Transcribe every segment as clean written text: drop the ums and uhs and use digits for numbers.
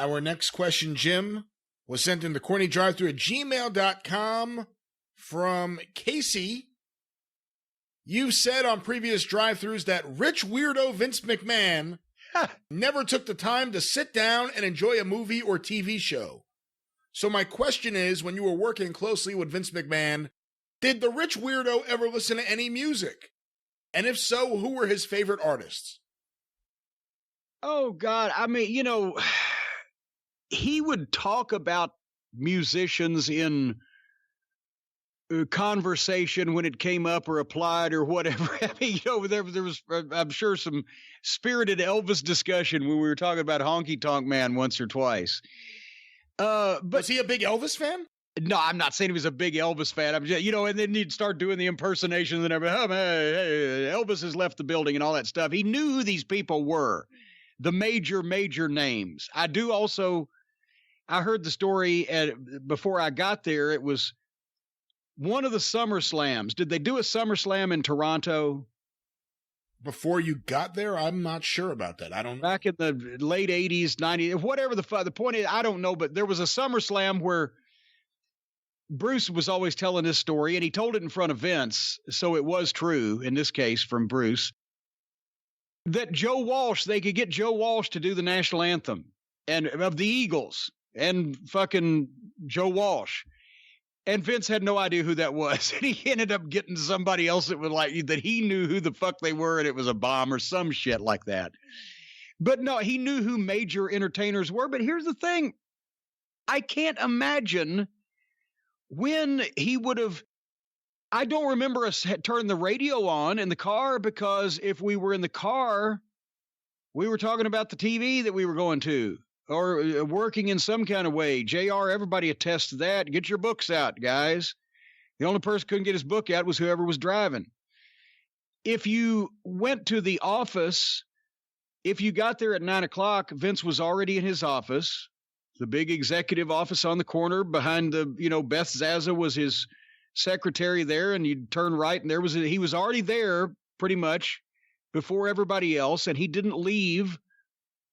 Our next question, Jim, was sent into CornyDriveThru@gmail.com from Casey. You've said on previous drive-thrus that rich weirdo Vince McMahon never took the time to sit down and enjoy a movie or TV show. So my question is, when you were working closely with Vince McMahon, did the rich weirdo ever listen to any music? And if so, who were his favorite artists? Oh, God. I mean, he would talk about musicians in conversation when it came up or applied or whatever. I mean, there was, I'm sure, some spirited Elvis discussion when we were talking about Honky Tonk Man once or twice. But was he a big Elvis fan? No, I'm not saying he was a big Elvis fan. I'm just, and then he'd start doing the impersonations and everything. Oh, hey, Elvis has left the building and all that stuff. He knew who these people were, the major names. I heard the story before I got there. It was one of the SummerSlams. Did they do a SummerSlam in Toronto? Before you got there? I'm not sure about that. I don't know. Back in the late 80s, 90s, whatever the point is, I don't know, but there was a SummerSlam where Bruce was always telling this story, and he told it in front of Vince, so it was true, in this case, from Bruce, that they could get Joe Walsh to do the national anthem and of the Eagles and fucking Joe Walsh. And Vince had no idea who that was. And he ended up getting somebody else that he knew who the fuck they were, and it was a bomb or some shit like that. But no, he knew who major entertainers were. But here's the thing. I can't imagine when he would have. I don't remember us turn the radio on in the car, because if we were in the car, we were talking about the TV that we were going to, or working in some kind of way. JR, everybody attests to that. Get your books out, guys. The only person who couldn't get his book out was whoever was driving. If you went to the office, if you got there at 9 o'clock, Vince was already in his office, the big executive office on the corner behind Beth Zaza was his secretary there, and you'd turn right, and he was already there pretty much before everybody else, and he didn't leave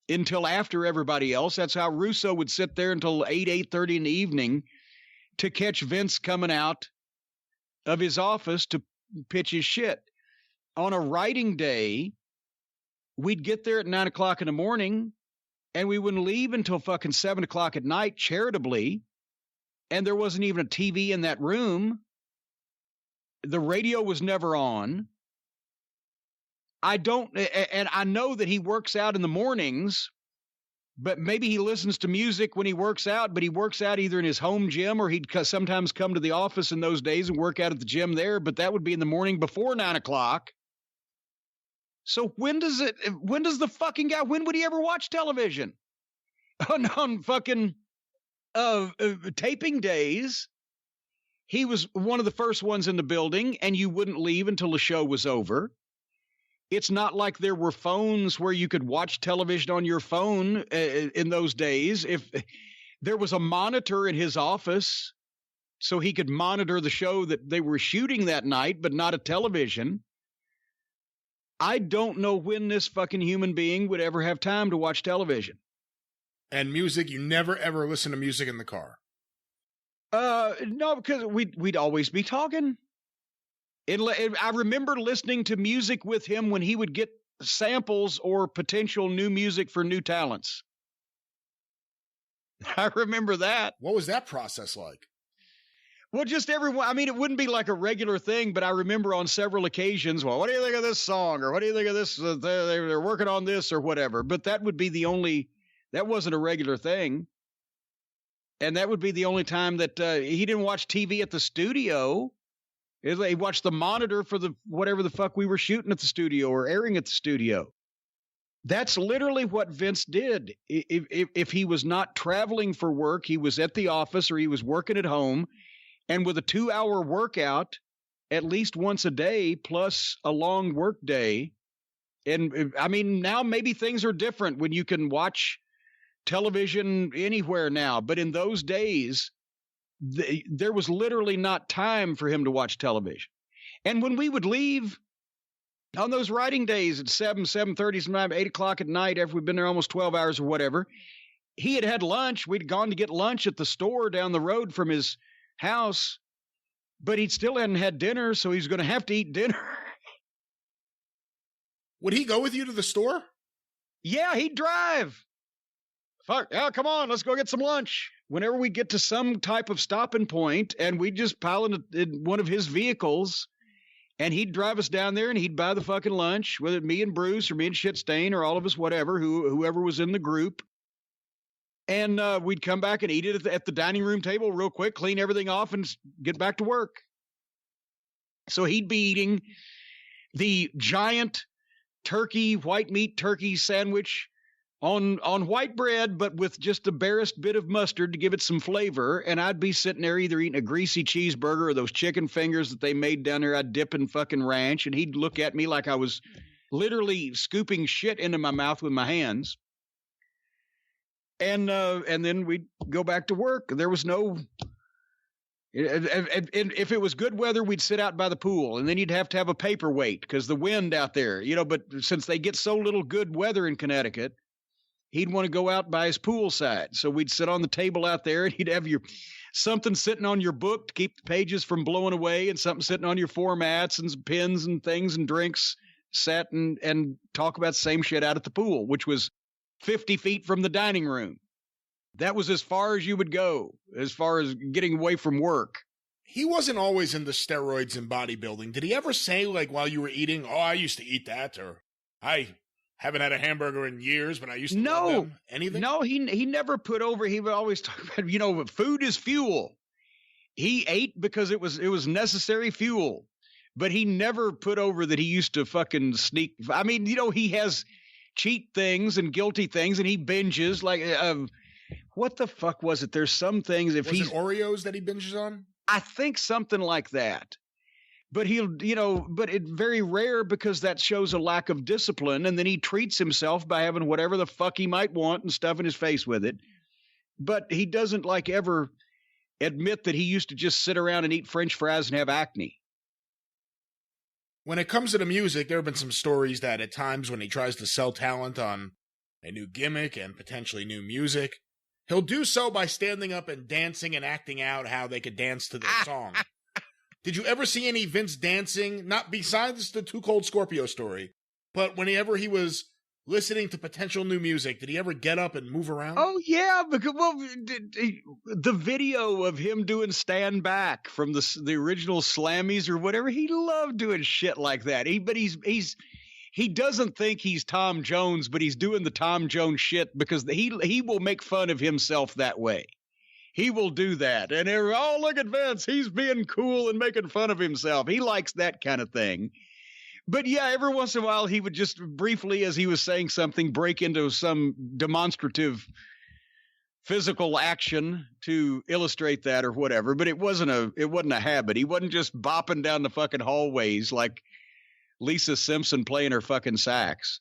until after everybody else. That's how Russo would sit there until 8:30 in the evening to catch Vince coming out of his office to pitch his shit. On a writing day, we'd get there at 9 o'clock in the morning, and we wouldn't leave until fucking 7 o'clock at night, charitably, and there wasn't even a TV in that room. The radio was never on. And I know that he works out in the mornings, but maybe he listens to music when he works out, but he works out either in his home gym, or he'd sometimes come to the office in those days and work out at the gym there, but that would be in the morning before 9 o'clock. So when would he ever watch television? On fucking taping days, he was one of the first ones in the building, and you wouldn't leave until the show was over. It's not like there were phones where you could watch television on your phone in those days. If there was a monitor in his office, so he could monitor the show that they were shooting that night, but not a television. I don't know when this fucking human being would ever have time to watch television. And music, you never ever listen to music in the car? No, because we'd always be talking. I remember listening to music with him when he would get samples or potential new music for new talents. I remember that. What was that process like? Well, just everyone. I mean, it wouldn't be like a regular thing, but I remember on several occasions, well, what do you think of this song? Or what do you think of this? They're working on this or whatever. But that would be that wasn't a regular thing. And that would be the only time that he didn't watch TV at the studio. He watched the monitor for whatever the fuck we were shooting at the studio or airing at the studio. That's literally what Vince did. If he was not traveling for work, he was at the office or he was working at home. And with a 2-hour workout, at least once a day, plus a long work day. And I mean, now maybe things are different when you can watch television anywhere now. But in those days, there was literally not time for him to watch television. And when we would leave on those writing days at 7:30, sometimes 8 o'clock at night, after we've been there almost 12 hours or whatever, he had lunch. We'd gone to get lunch at the store down the road from his house, but he still hadn't had dinner, so he's going to have to eat dinner. Would he go with you to the store? Yeah, he'd drive. Fuck, yeah, come on, let's go get some lunch. Whenever we get to some type of stopping point, and we'd just pile in one of his vehicles, and he'd drive us down there, and he'd buy the fucking lunch, whether it me and Bruce or me and Shitstain or all of us, whatever, whoever was in the group. And we'd come back and eat it at the dining room table real quick, clean everything off, and get back to work. So he'd be eating the giant white meat turkey sandwich on white bread, but with just the barest bit of mustard to give it some flavor. And I'd be sitting there either eating a greasy cheeseburger or those chicken fingers that they made down there. I'd dip in fucking ranch, and he'd look at me like I was literally scooping shit into my mouth with my hands. And then we'd go back to work. There was no, if it was good weather, we'd sit out by the pool, and then you'd have to have a paperweight because the wind out there, but since they get so little good weather in Connecticut, he'd want to go out by his poolside. So we'd sit on the table out there, and he'd have something sitting on your book to keep the pages from blowing away, and something sitting on your formats and some pens and things and drinks, sat and talk about the same shit out at the pool, which was 50 feet from the dining room. That was as far as you would go, as far as getting away from work. He wasn't always into steroids and bodybuilding. Did he ever say, like, while you were eating, oh, I used to eat that, or I haven't had a hamburger in years, but I used to love them? Anything? No, he never put over. He would always talk about, food is fuel. He ate because it was necessary fuel, but he never put over that he used to fucking sneak. I mean, he has cheat things and guilty things, and he binges like, what the fuck was it? There's some things was it Oreos that he binges on? I think something like that. But but it's very rare because that shows a lack of discipline. And then he treats himself by having whatever the fuck he might want and stuffing his face with it. But he doesn't ever admit that he used to just sit around and eat French fries and have acne. When it comes to the music, there have been some stories that at times when he tries to sell talent on a new gimmick and potentially new music, he'll do so by standing up and dancing and acting out how they could dance to their song. Did you ever see any Vince dancing, not besides the Too Cold Scorpio story, but whenever he was listening to potential new music, did he ever get up and move around? Oh, yeah, because the video of him doing Stand Back from the original Slammies or whatever, he loved doing shit like that. He doesn't think he's Tom Jones, but he's doing the Tom Jones shit because he will make fun of himself that way. He will do that. And oh, look at Vince. He's being cool and making fun of himself. He likes that kind of thing. But yeah, every once in a while, he would just briefly, as he was saying something, break into some demonstrative physical action to illustrate that or whatever. But it wasn't a habit. He wasn't just bopping down the fucking hallways like Lisa Simpson playing her fucking sax.